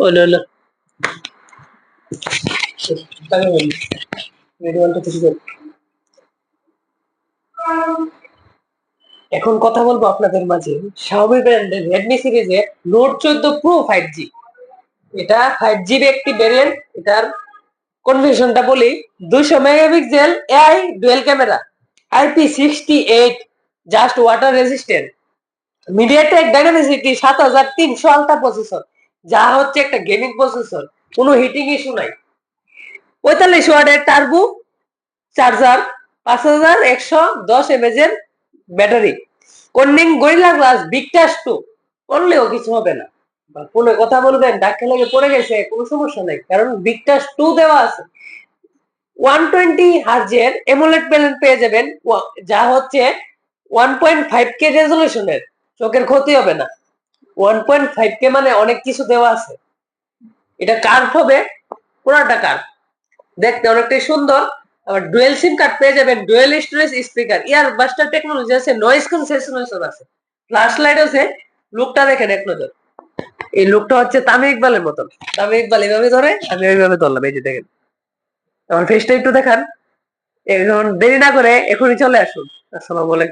হলো হলো তাকে বলি ভিডিওটা কিছু কর। এখন কথা বলবো আপনাদের মাঝে Xiaomi ব্র্যান্ডের Redmi সিরিজের Note 14 Pro 5G। এটা 5G এর একটি ভেরিয়েন্ট। এটার কনফিগারেশনটা বলি, 200 megapixel AI dual camera, IP68, just water resistant, MediaTek Dimensity 7300 ultra processor, যা হচ্ছে একটা গেমিং প্রসেসর, কোনো হিটিং ইস্যু নাই। 45 ওয়াটের টার্বো চার্জার, 5110 এমএএইচ এর battery, Corning Gorilla glass Victus 2, করলেও কিছু হবে না। ফোনে কথা বলবেন, ধাক্কা লেগে পড়ে গেছে, কোনো সমস্যা নাই, কারণ ভিক্টাস 2 দেওয়া আছে। 120 হার্জের এমোলেড প্যানেল পেয়ে যাবেন, যা হচ্ছে 1.5K রেজলিউশনের, চোখের ক্ষতি হবে না। 1.5K মানে অনেক কিছু দেওয়া আছে। এটা কার্ভ হবে, পুরাটা কার্ভ, দেখতে অনেকটাই সুন্দর। আবার ডুয়েল সিম কার্ড পেয়ে যাবেন, ডুয়েল স্টোরেজ স্পিকার, ইয়ার বাস্টার টেকনোলজি আছে, নয়েজ ক্যান্সেলেশন আছে, ফ্ল্যাশ লাইট আছে। লুকটা দেখেন এক নজর। এই লুকটা হচ্ছে তামিম ইকবালের মতন। তামিম ইকবাল এইভাবে ধরে, আমি ওইভাবে ধরলাম, এই যে দেখেন। আমার ফেসটা একটু দেখান। এখন দেরি না করে এখনই চলে আসুন। আসসালামু আলাইকুম।